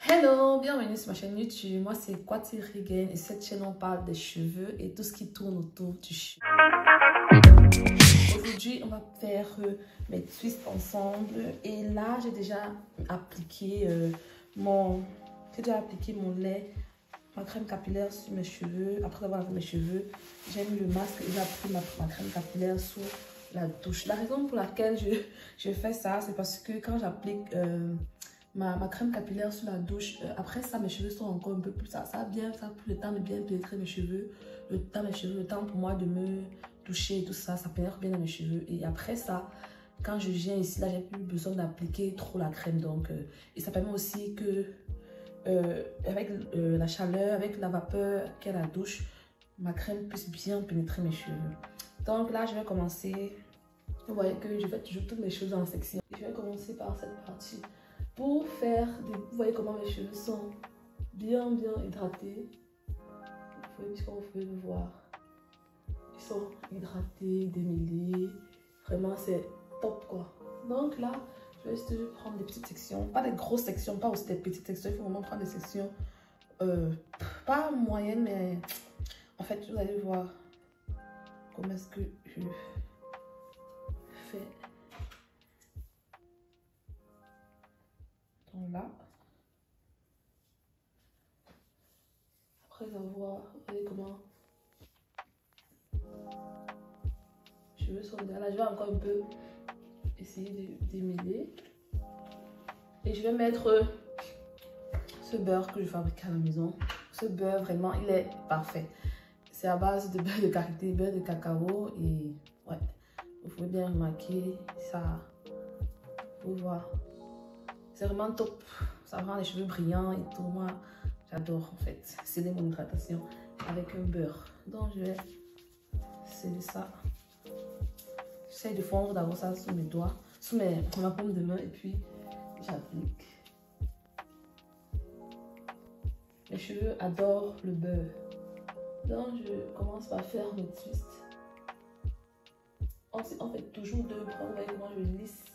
Hello, bienvenue sur ma chaîne YouTube. Moi, c'est Kwati Rigen et cette chaîne, on parle des cheveux et tout ce qui tourne autour du cheveu. Aujourd'hui, on va faire mes twists ensemble. Et là, j'ai déjà appliqué mon lait, ma crème capillaire sur mes cheveux. Après avoir lavé mes cheveux, j'ai mis le masque et j'ai appliqué ma crème capillaire sous la douche. La raison pour laquelle je fais ça, c'est parce que quand j'applique ma crème capillaire sous la douche, après ça, mes cheveux sont encore un peu plus... Ça a pris le temps de bien pénétrer mes cheveux. Le temps pour moi de me toucher et tout ça, ça pénètre bien dans mes cheveux. Et après ça, quand je viens ici, là, j'ai plus besoin d'appliquer trop la crème. Donc, et ça permet aussi que, avec la chaleur, avec la vapeur qu'est la douche, ma crème puisse bien pénétrer mes cheveux. Donc là, je vais commencer. Vous voyez que je fais toujours toutes mes choses en section. Je vais commencer par cette partie. Pour faire des... Vous voyez comment mes cheveux sont bien hydratés. Vous pouvez le voir. Ils sont hydratés, démêlés. Vraiment, c'est top quoi. Donc là, je vais juste prendre des petites sections. Pas des grosses sections, pas aussi des petites sections. Il faut vraiment prendre des sections pas moyennes, mais en fait, vous allez voir comment est-ce que je fais. Donc là. Après avoir, vous voyez comment les cheveux sont derrière. Là, je vais encore un peu essayer de démêler. Et je vais mettre ce beurre que je fabrique à la maison. Ce beurre, vraiment, il est parfait. C'est à base de beurre de karité, beurre de cacao. Et ouais, vous pouvez bien remarquer ça. Vous voyez. C'est vraiment top. Ça rend les cheveux brillants et tout. Moi, j'adore en fait. C'est mon hydratation avec un beurre. Donc, je vais sceller ça. J'essaie de fondre d'abord ça sous mes doigts, sous ma paume de main et puis j'applique. Les cheveux adorent le beurre. Donc je commence par faire mes twists. Ensuite on fait toujours deux bras. Vous voyez comment je lisse.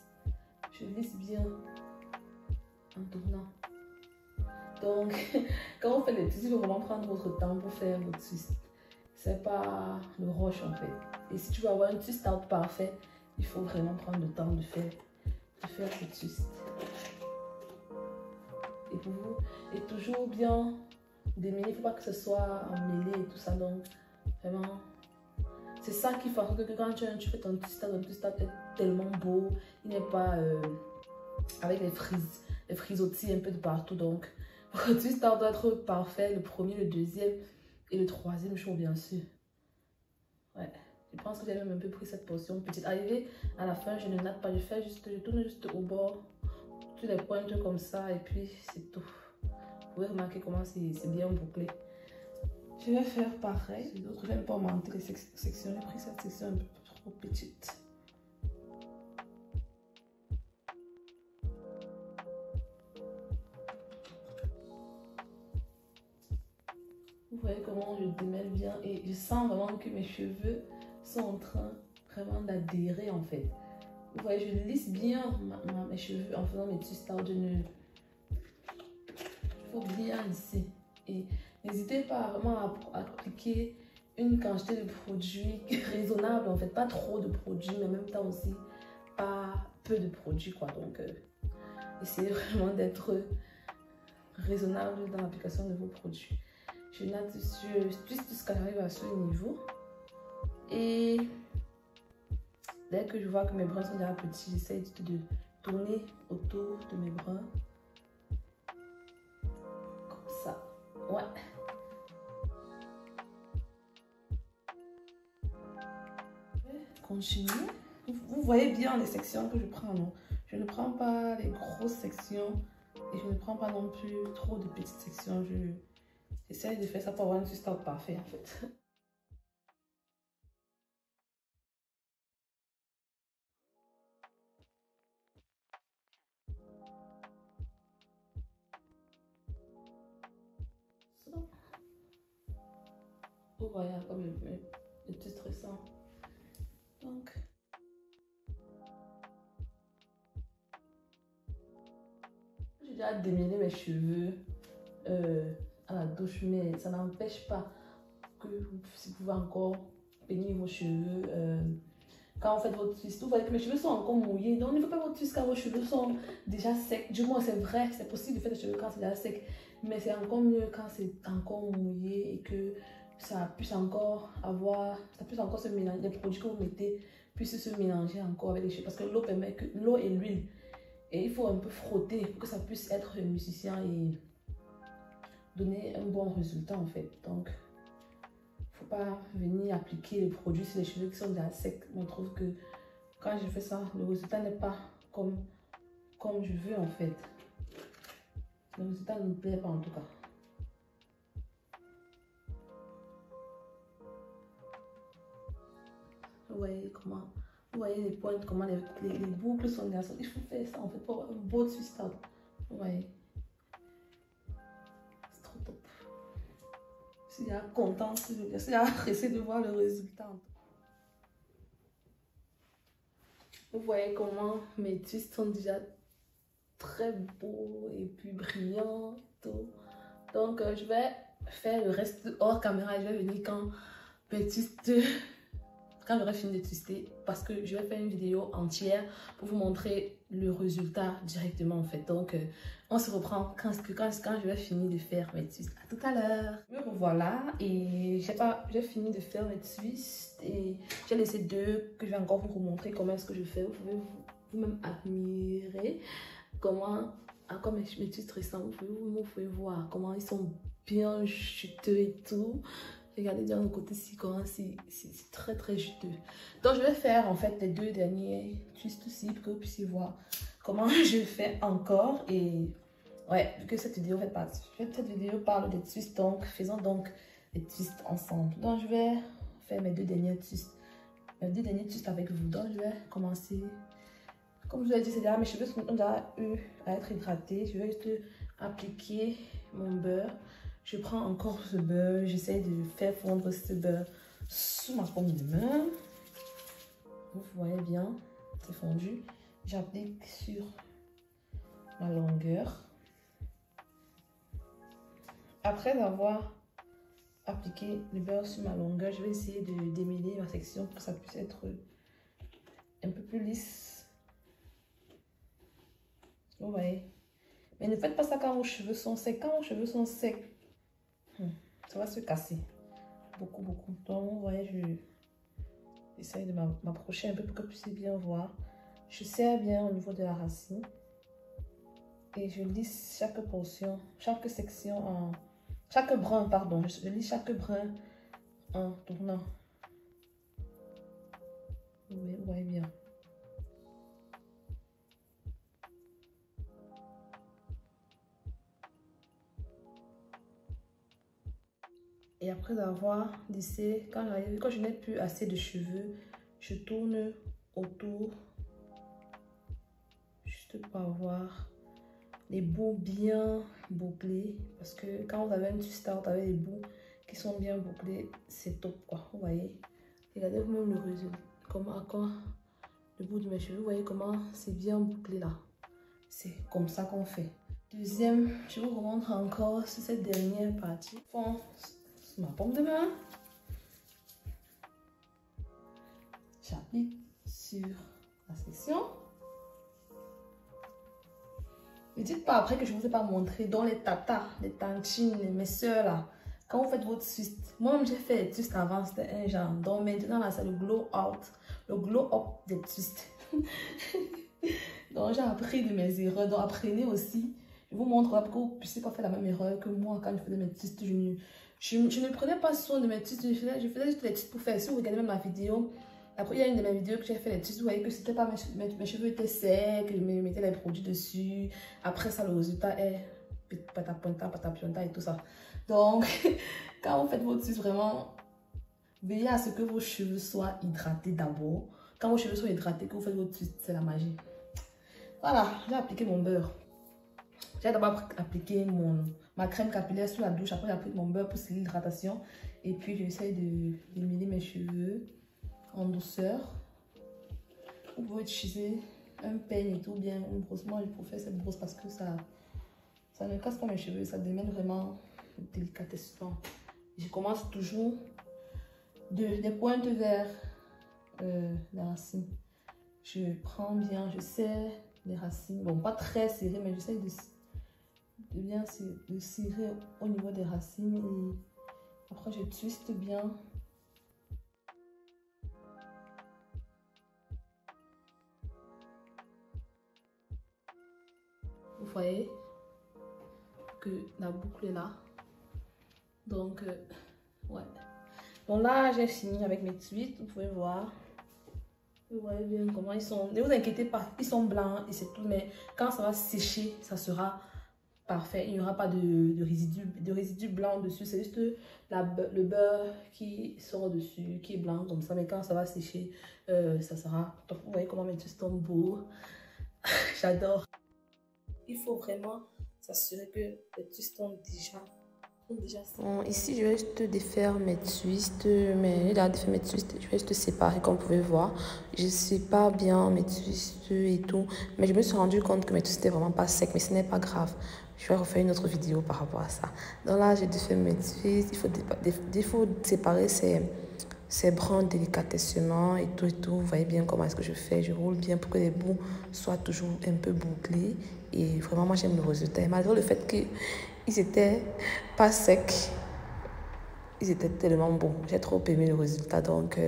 Je lisse bien en tournant. Donc quand on fait les twists, il faut vraiment prendre votre temps pour faire vos twists. C'est pas le rush en fait. Et si tu veux avoir un twist out parfait, il faut vraiment prendre le temps de faire ce twist. Et pour vous, et toujours bien démêler, il ne faut pas que ce soit mêlé et tout ça. Donc vraiment, c'est ça qui fait que quand tu fais ton twist out est tellement beau. Il n'est pas avec les frisottis un peu de partout. Donc votre twist out doit être parfait, le premier, le deuxième et le troisième jour bien sûr. Ouais. Je pense que j'ai même un peu pris cette portion petite. Arrivé à la fin, je ne natte pas, je tourne juste au bord, sur les pointes comme ça, et puis c'est tout. Vous pouvez remarquer comment c'est bien bouclé. Je vais faire pareil. Je n'aime pas augmenter les sections. J'ai pris cette section un peu trop petite. Vous voyez comment je démêle bien et je sens vraiment que mes cheveux sont en train vraiment d'adhérer en fait. Vous voyez, je lisse bien mes cheveux en faisant mes twists out. Il faut bien lisser. Et n'hésitez pas vraiment à appliquer une quantité de produits raisonnable en fait. Pas trop de produits, mais en même temps aussi pas peu de produits quoi. Donc essayez vraiment d'être raisonnable dans l'application de vos produits. Je twiste jusqu'à j'arrive à ce niveau. Et dès que je vois que mes brins sont déjà petits, j'essaie de tourner autour de mes brins. Comme ça. Ouais. Continue. Vous voyez bien les sections que je prends, non? Je ne prends pas les grosses sections et je ne prends pas non plus trop de petites sections. J'essaie de faire ça pour avoir un twist out parfait en fait. Vous voyez comme le twist récent. Donc, j'ai déjà démêlé mes cheveux à la douche, mais ça n'empêche pas que vous pouvez encore peigner vos cheveux quand vous faites votre twist. Vous voyez que mes cheveux sont encore mouillés, donc ne faites pas votre twist quand vos cheveux sont déjà secs. Du moins, c'est vrai, c'est possible de faire des cheveux quand c'est déjà sec, mais c'est encore mieux quand c'est encore mouillé et que ça puisse encore se mélanger, les produits que vous mettez puissent se mélanger encore avec les cheveux, parce que l'eau permet que l'eau et l'huile, et il faut un peu frotter pour que ça puisse être musicien et donner un bon résultat en fait. Donc faut pas venir appliquer les produits sur les cheveux qui sont déjà secs. On trouve que quand je fais ça, le résultat n'est pas comme je veux en fait. Le résultat ne me plaît pas en tout cas. Vous voyez les pointes, comment les boucles sont derrière. Il faut faire ça en fait pour un beau twist out. Vous voyez. C'est trop top. Je suis déjà contente, je suis déjà pressée de voir le résultat. Vous voyez comment mes twists sont déjà très beaux et puis brillants. Tout. Donc je vais faire le reste hors caméra. Je vais venir quand mes twists... Quand j'aurai fini de twister, parce que je vais faire une vidéo entière pour vous montrer le résultat directement en fait. Donc on se reprend quand je vais finir de faire mes twists. À tout à l'heure. Me revoilà et j'ai fini de faire mes twists et j'ai laissé deux que je vais encore vous montrer comment est-ce que je fais. Vous pouvez vous-même admirer comment, comme mes twists récents, vous pouvez voir comment ils sont bien juteux et tout. Regardez bien le côté-ci, comment c'est très très juteux. Donc je vais faire en fait les deux derniers twists aussi pour que vous puissiez voir comment je fais encore. Et ouais, vu que cette vidéo parle des twists, donc faisons donc les twists ensemble. Donc je vais faire mes deux derniers twists avec vous. Donc je vais commencer. Comme je vous l'ai dit, c'est déjà mes cheveux sont déjà eu à être hydratés. Je vais juste appliquer mon beurre. Je prends encore ce beurre, j'essaie de faire fondre ce beurre sous ma paume de main. Vous voyez bien, c'est fondu. J'applique sur ma longueur. Après avoir appliqué le beurre sur ma longueur, je vais essayer de démêler ma section pour que ça puisse être un peu plus lisse. Vous voyez. Mais ne faites pas ça quand vos cheveux sont secs. Quand vos cheveux sont secs, ça va se casser beaucoup. Donc vous voyez, j'essaye de m'approcher un peu pour que vous puissiez bien voir. Je serre bien au niveau de la racine et je lisse chaque portion, chaque section chaque brin, pardon, je lisse chaque brin en tournant. Vous voyez bien. Et après avoir lissé, quand je n'ai plus assez de cheveux, je tourne autour, juste pour avoir les bouts bien bouclés. Parce que quand vous avez un twist out avec les bouts qui sont bien bouclés, c'est top quoi. Vous voyez, regardez vous-même le résultat. Comment le bout de mes cheveux, vous voyez comment c'est bien bouclé là. C'est comme ça qu'on fait. Deuxième, je vous remontre encore sur cette dernière partie. Ma paume de main, j'applique sur la section. Ne dites pas après que je ne vous ai pas montré dans les tatas, les tantines, mes soeurs là, quand vous faites votre twist. Moi-même j'ai fait les twists avant, c'était un genre. Donc maintenant là c'est le glow up des twists. Donc j'ai appris de mes erreurs, donc apprenez aussi. Je vous montre pour que vous ne puissiez pas faire la même erreur que moi quand je faisais mes twists. Je ne prenais pas soin de mes twists, je faisais juste les twists pour faire. Si vous regardez même ma vidéo, après il y a une de mes vidéos que j'ai fait les twists, vous voyez que c'était pas mes cheveux étaient secs, je me mettais les produits dessus. Après ça, le résultat est patapionta et tout ça. Donc, quand vous faites vos twists, vraiment, veillez à ce que vos cheveux soient hydratés d'abord. Quand vos cheveux sont hydratés, que vous faites vos twists, c'est la magie. Voilà, j'ai appliqué mon beurre. J'ai d'abord appliqué ma crème capillaire sous la douche. Après, j'applique mon beurre pour l'hydratation. Et puis, j'essaie de démêler mes cheveux en douceur. Vous pouvez utiliser un peigne et tout bien, une brosse. Moi, je préfère cette brosse parce que ça Ça ne casse pas mes cheveux, ça devient vraiment délicatessement. Je commence toujours des pointes vers les racines. Je prends bien, je serre les racines. Bon, pas très serré, mais j'essaie de bien de serrer au niveau des racines. Et après, je twiste bien. Vous voyez que la boucle est là. Donc, ouais. Donc là, j'ai fini avec mes twists. Vous pouvez voir. Vous voyez bien comment ils sont. Ne vous inquiétez pas, ils sont blancs et c'est tout. Mais quand ça va sécher, ça sera parfait. Il n'y aura pas de résidus blancs dessus. C'est juste le beurre qui sort dessus, qui est blanc comme ça. Mais quand ça va sécher, ça sera. Donc, vous voyez comment mes twists sont beaux. J'adore. Il faut vraiment s'assurer que les twists sont déjà. Bon, ici, je vais juste défaire mes twists, mais là, défaire mes twists, je vais juste séparer comme vous pouvez voir. Je sépare bien mes twists et tout, mais je me suis rendu compte que mes twists n'étaient vraiment pas secs, mais ce n'est pas grave. Je vais refaire une autre vidéo par rapport à ça. Donc là, j'ai défait mes twists, il faut séparer ces brins délicatessement et tout. Vous voyez bien comment est-ce que je fais. Je roule bien pour que les bouts soient toujours un peu bouclés. Et vraiment, moi, j'aime le résultat. Et malgré le fait qu'ils étaient pas secs, ils étaient tellement bons. J'ai trop aimé le résultat. Donc,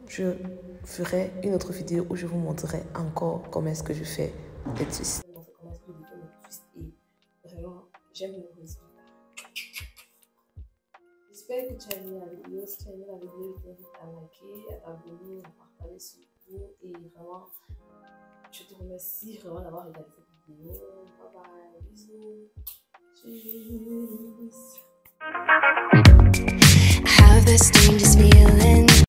je ferai une autre vidéo où je vous montrerai encore comment est-ce que je fais les twists. Comment est-ce que je fais les twists et vraiment, j'aime le résultat. J'espère que tu as aimé la vidéo. Si tu as aimé la vidéo, je t'invite à liker, à t'abonner, à partager surtout. Et vraiment, je te remercie vraiment d'avoir regardé cette vidéo. Bye bye, bisous. Tschüss. I have the strangest feeling.